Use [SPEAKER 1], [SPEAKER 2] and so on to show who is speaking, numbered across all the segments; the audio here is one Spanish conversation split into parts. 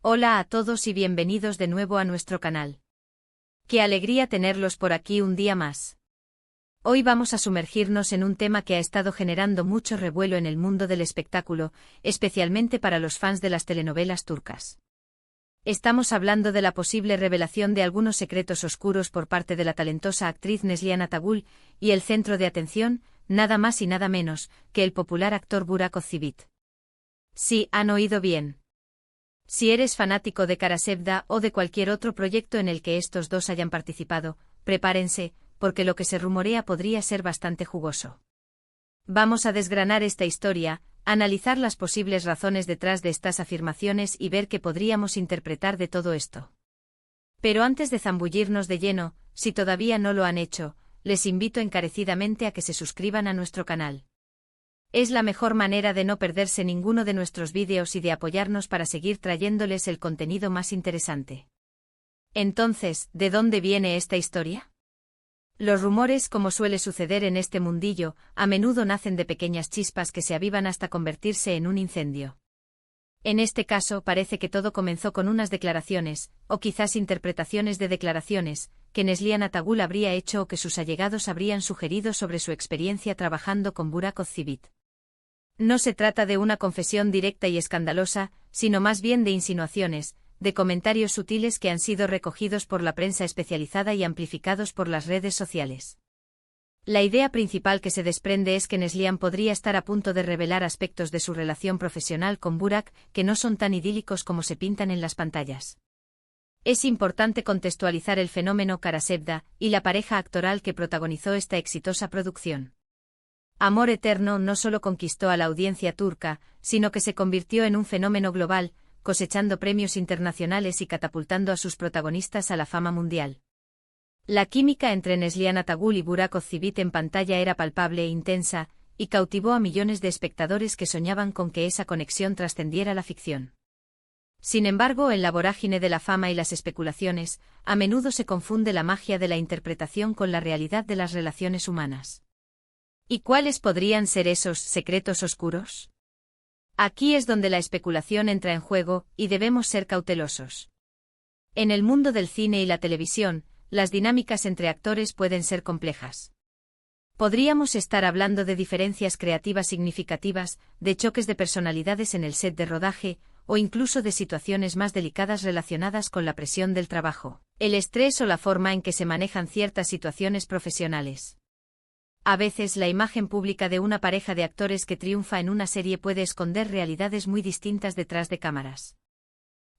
[SPEAKER 1] Hola a todos y bienvenidos de nuevo a nuestro canal. Qué alegría tenerlos por aquí un día más. Hoy vamos a sumergirnos en un tema que ha estado generando mucho revuelo en el mundo del espectáculo, especialmente para los fans de las telenovelas turcas. Estamos hablando de la posible revelación de algunos secretos oscuros por parte de la talentosa actriz Neslihan Atagul, y el centro de atención, nada más y nada menos, que el popular actor Burak Özçivit. Sí, han oído bien. Si eres fanático de Kara Sevda o de cualquier otro proyecto en el que estos dos hayan participado, prepárense, porque lo que se rumorea podría ser bastante jugoso. Vamos a desgranar esta historia, analizar las posibles razones detrás de estas afirmaciones y ver qué podríamos interpretar de todo esto. Pero antes de zambullirnos de lleno, si todavía no lo han hecho, les invito encarecidamente a que se suscriban a nuestro canal. Es la mejor manera de no perderse ninguno de nuestros vídeos y de apoyarnos para seguir trayéndoles el contenido más interesante. Entonces, ¿de dónde viene esta historia? Los rumores, como suele suceder en este mundillo, a menudo nacen de pequeñas chispas que se avivan hasta convertirse en un incendio. En este caso parece que todo comenzó con unas declaraciones, o quizás interpretaciones de declaraciones, que Neslihan Atagul habría hecho o que sus allegados habrían sugerido sobre su experiencia trabajando con Burak Özçivit. No se trata de una confesión directa y escandalosa, sino más bien de insinuaciones, de comentarios sutiles que han sido recogidos por la prensa especializada y amplificados por las redes sociales. La idea principal que se desprende es que Neslihan podría estar a punto de revelar aspectos de su relación profesional con Burak que no son tan idílicos como se pintan en las pantallas. Es importante contextualizar el fenómeno Kara Sevda y la pareja actoral que protagonizó esta exitosa producción. Amor Eterno no solo conquistó a la audiencia turca, sino que se convirtió en un fenómeno global, cosechando premios internacionales y catapultando a sus protagonistas a la fama mundial. La química entre Neslihan Atagul y Burak Özçivit en pantalla era palpable e intensa, y cautivó a millones de espectadores que soñaban con que esa conexión trascendiera la ficción. Sin embargo, en la vorágine de la fama y las especulaciones, a menudo se confunde la magia de la interpretación con la realidad de las relaciones humanas. ¿Y cuáles podrían ser esos secretos oscuros? Aquí es donde la especulación entra en juego, y debemos ser cautelosos. En el mundo del cine y la televisión, las dinámicas entre actores pueden ser complejas. Podríamos estar hablando de diferencias creativas significativas, de choques de personalidades en el set de rodaje, o incluso de situaciones más delicadas relacionadas con la presión del trabajo, el estrés o la forma en que se manejan ciertas situaciones profesionales. A veces la imagen pública de una pareja de actores que triunfa en una serie puede esconder realidades muy distintas detrás de cámaras.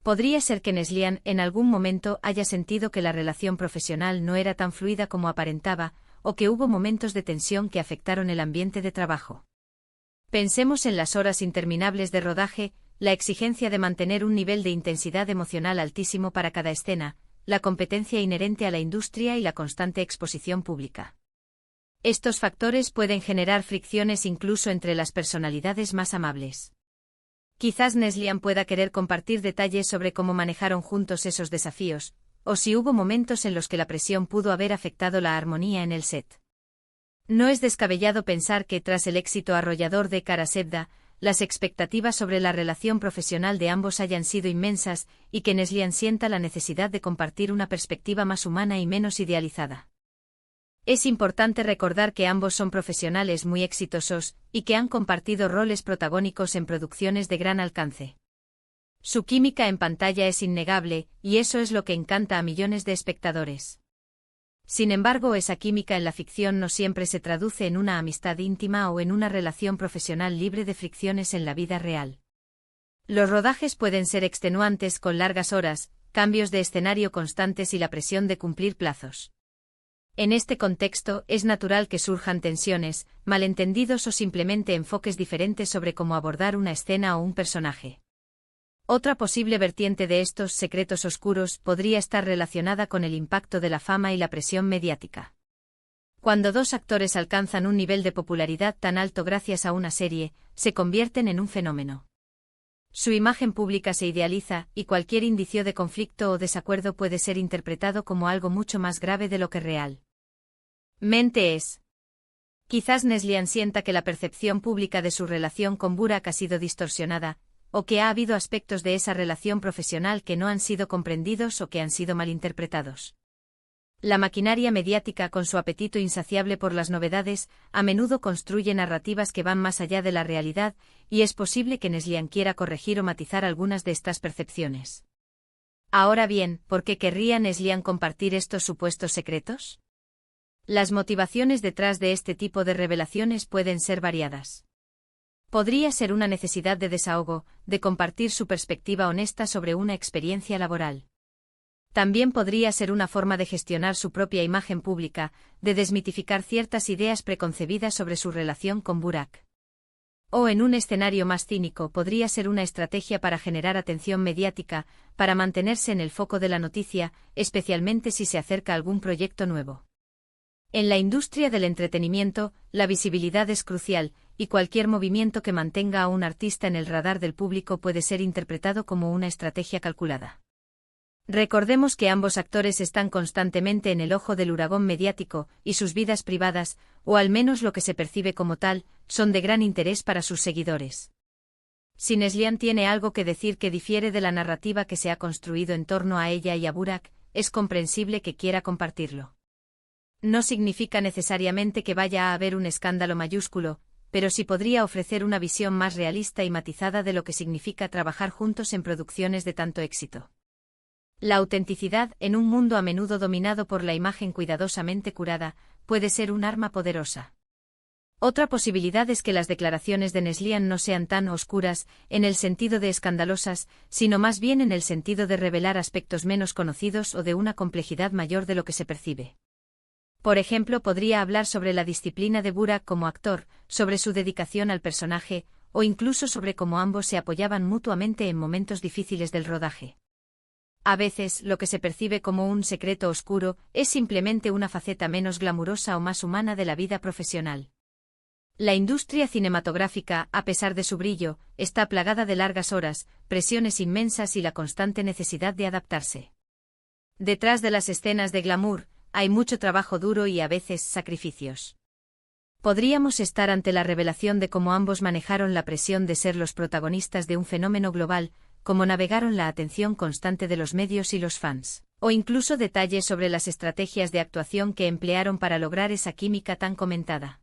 [SPEAKER 1] Podría ser que Neslihan en algún momento haya sentido que la relación profesional no era tan fluida como aparentaba, o que hubo momentos de tensión que afectaron el ambiente de trabajo. Pensemos en las horas interminables de rodaje, la exigencia de mantener un nivel de intensidad emocional altísimo para cada escena, la competencia inherente a la industria y la constante exposición pública. Estos factores pueden generar fricciones incluso entre las personalidades más amables. Quizás Neslihan pueda querer compartir detalles sobre cómo manejaron juntos esos desafíos, o si hubo momentos en los que la presión pudo haber afectado la armonía en el set. No es descabellado pensar que tras el éxito arrollador de Kara Sevda, las expectativas sobre la relación profesional de ambos hayan sido inmensas y que Neslihan sienta la necesidad de compartir una perspectiva más humana y menos idealizada. Es importante recordar que ambos son profesionales muy exitosos, y que han compartido roles protagónicos en producciones de gran alcance. Su química en pantalla es innegable, y eso es lo que encanta a millones de espectadores. Sin embargo, esa química en la ficción no siempre se traduce en una amistad íntima o en una relación profesional libre de fricciones en la vida real. Los rodajes pueden ser extenuantes con largas horas, cambios de escenario constantes y la presión de cumplir plazos. En este contexto, es natural que surjan tensiones, malentendidos o simplemente enfoques diferentes sobre cómo abordar una escena o un personaje. Otra posible vertiente de estos secretos oscuros podría estar relacionada con el impacto de la fama y la presión mediática. Cuando dos actores alcanzan un nivel de popularidad tan alto gracias a una serie, se convierten en un fenómeno. Su imagen pública se idealiza, y cualquier indicio de conflicto o desacuerdo puede ser interpretado como algo mucho más grave de lo que real. Mente es. Quizás Neslihan sienta que la percepción pública de su relación con Burak ha sido distorsionada, o que ha habido aspectos de esa relación profesional que no han sido comprendidos o que han sido malinterpretados. La maquinaria mediática, con su apetito insaciable por las novedades, a menudo construye narrativas que van más allá de la realidad, y es posible que Neslian quiera corregir o matizar algunas de estas percepciones. Ahora bien, ¿por qué querría Neslian compartir estos supuestos secretos? Las motivaciones detrás de este tipo de revelaciones pueden ser variadas. Podría ser una necesidad de desahogo, de compartir su perspectiva honesta sobre una experiencia laboral. También podría ser una forma de gestionar su propia imagen pública, de desmitificar ciertas ideas preconcebidas sobre su relación con Burak. O en un escenario más cínico, podría ser una estrategia para generar atención mediática, para mantenerse en el foco de la noticia, especialmente si se acerca algún proyecto nuevo. En la industria del entretenimiento, la visibilidad es crucial, y cualquier movimiento que mantenga a un artista en el radar del público puede ser interpretado como una estrategia calculada. Recordemos que ambos actores están constantemente en el ojo del huracán mediático, y sus vidas privadas, o al menos lo que se percibe como tal, son de gran interés para sus seguidores. Si Neslian tiene algo que decir que difiere de la narrativa que se ha construido en torno a ella y a Burak, es comprensible que quiera compartirlo. No significa necesariamente que vaya a haber un escándalo mayúsculo, pero sí podría ofrecer una visión más realista y matizada de lo que significa trabajar juntos en producciones de tanto éxito. La autenticidad, en un mundo a menudo dominado por la imagen cuidadosamente curada, puede ser un arma poderosa. Otra posibilidad es que las declaraciones de Neslian no sean tan oscuras, en el sentido de escandalosas, sino más bien en el sentido de revelar aspectos menos conocidos o de una complejidad mayor de lo que se percibe. Por ejemplo, podría hablar sobre la disciplina de Burak como actor, sobre su dedicación al personaje, o incluso sobre cómo ambos se apoyaban mutuamente en momentos difíciles del rodaje. A veces, lo que se percibe como un secreto oscuro es simplemente una faceta menos glamurosa o más humana de la vida profesional. La industria cinematográfica, a pesar de su brillo, está plagada de largas horas, presiones inmensas y la constante necesidad de adaptarse. Detrás de las escenas de glamour, hay mucho trabajo duro y a veces sacrificios. Podríamos estar ante la revelación de cómo ambos manejaron la presión de ser los protagonistas de un fenómeno global, cómo navegaron la atención constante de los medios y los fans, o incluso detalles sobre las estrategias de actuación que emplearon para lograr esa química tan comentada.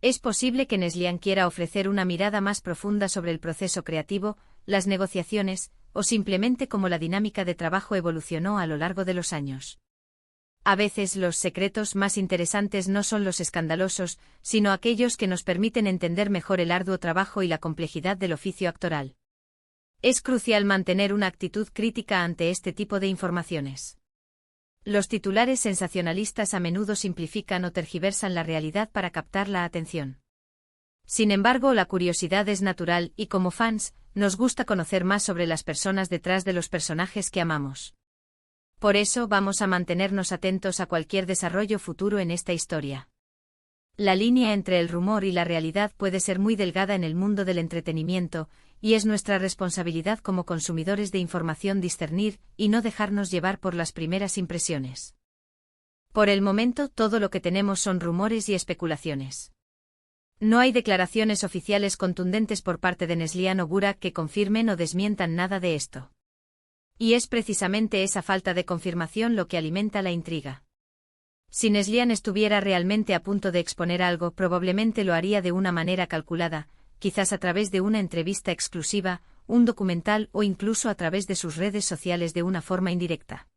[SPEAKER 1] Es posible que Neslian quiera ofrecer una mirada más profunda sobre el proceso creativo, las negociaciones, o simplemente cómo la dinámica de trabajo evolucionó a lo largo de los años. A veces los secretos más interesantes no son los escandalosos, sino aquellos que nos permiten entender mejor el arduo trabajo y la complejidad del oficio actoral. Es crucial mantener una actitud crítica ante este tipo de informaciones. Los titulares sensacionalistas a menudo simplifican o tergiversan la realidad para captar la atención. Sin embargo, la curiosidad es natural y como fans, nos gusta conocer más sobre las personas detrás de los personajes que amamos. Por eso vamos a mantenernos atentos a cualquier desarrollo futuro en esta historia. La línea entre el rumor y la realidad puede ser muy delgada en el mundo del entretenimiento, y es nuestra responsabilidad como consumidores de información discernir y no dejarnos llevar por las primeras impresiones. Por el momento, todo lo que tenemos son rumores y especulaciones. No hay declaraciones oficiales contundentes por parte de Neslian o Burak que confirmen o desmientan nada de esto. Y es precisamente esa falta de confirmación lo que alimenta la intriga. Si Neslian estuviera realmente a punto de exponer algo, probablemente lo haría de una manera calculada, quizás a través de una entrevista exclusiva, un documental o incluso a través de sus redes sociales de una forma indirecta.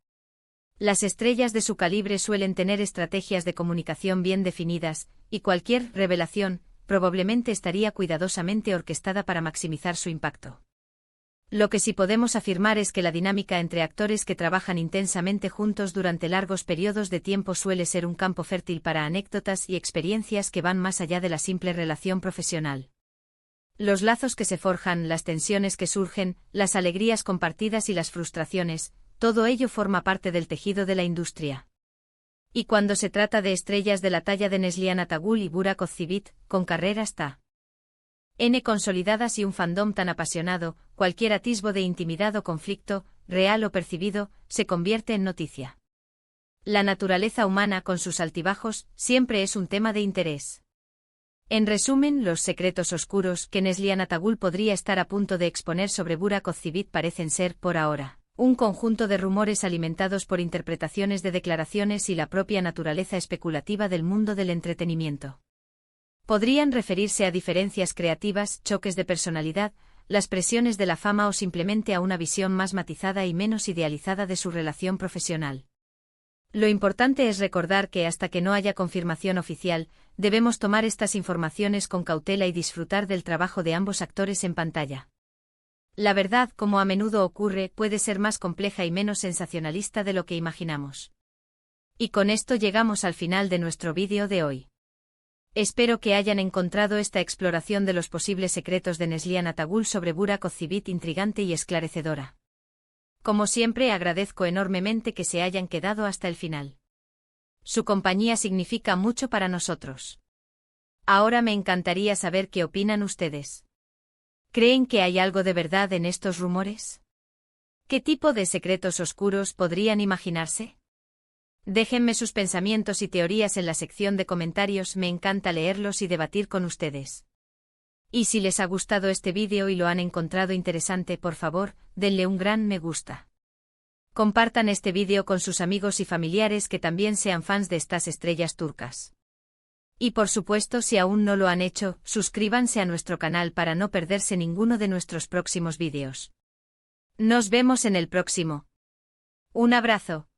[SPEAKER 1] Las estrellas de su calibre suelen tener estrategias de comunicación bien definidas, y cualquier revelación, probablemente estaría cuidadosamente orquestada para maximizar su impacto. Lo que sí podemos afirmar es que la dinámica entre actores que trabajan intensamente juntos durante largos periodos de tiempo suele ser un campo fértil para anécdotas y experiencias que van más allá de la simple relación profesional. Los lazos que se forjan, las tensiones que surgen, las alegrías compartidas y las frustraciones, todo ello forma parte del tejido de la industria. Y cuando se trata de estrellas de la talla de Neslian Atagul y Burak Ozcivit, con carreras N consolidadas y un fandom tan apasionado, cualquier atisbo de intimidad o conflicto, real o percibido, se convierte en noticia. La naturaleza humana con sus altibajos siempre es un tema de interés. En resumen, los secretos oscuros que Neslihan Atagul podría estar a punto de exponer sobre Burak Ozcivit parecen ser, por ahora, un conjunto de rumores alimentados por interpretaciones de declaraciones y la propia naturaleza especulativa del mundo del entretenimiento. Podrían referirse a diferencias creativas, choques de personalidad, las presiones de la fama o simplemente a una visión más matizada y menos idealizada de su relación profesional. Lo importante es recordar que hasta que no haya confirmación oficial, debemos tomar estas informaciones con cautela y disfrutar del trabajo de ambos actores en pantalla. La verdad, como a menudo ocurre, puede ser más compleja y menos sensacionalista de lo que imaginamos. Y con esto llegamos al final de nuestro vídeo de hoy. Espero que hayan encontrado esta exploración de los posibles secretos de Neslihan Atagul sobre Burak Ozcivit intrigante y esclarecedora. Como siempre, agradezco enormemente que se hayan quedado hasta el final. Su compañía significa mucho para nosotros. Ahora me encantaría saber qué opinan ustedes. ¿Creen que hay algo de verdad en estos rumores? ¿Qué tipo de secretos oscuros podrían imaginarse? Déjenme sus pensamientos y teorías en la sección de comentarios, me encanta leerlos y debatir con ustedes. Y si les ha gustado este vídeo y lo han encontrado interesante, por favor, denle un gran me gusta. Compartan este vídeo con sus amigos y familiares que también sean fans de estas estrellas turcas. Y por supuesto, si aún no lo han hecho, suscríbanse a nuestro canal para no perderse ninguno de nuestros próximos vídeos. Nos vemos en el próximo. Un abrazo.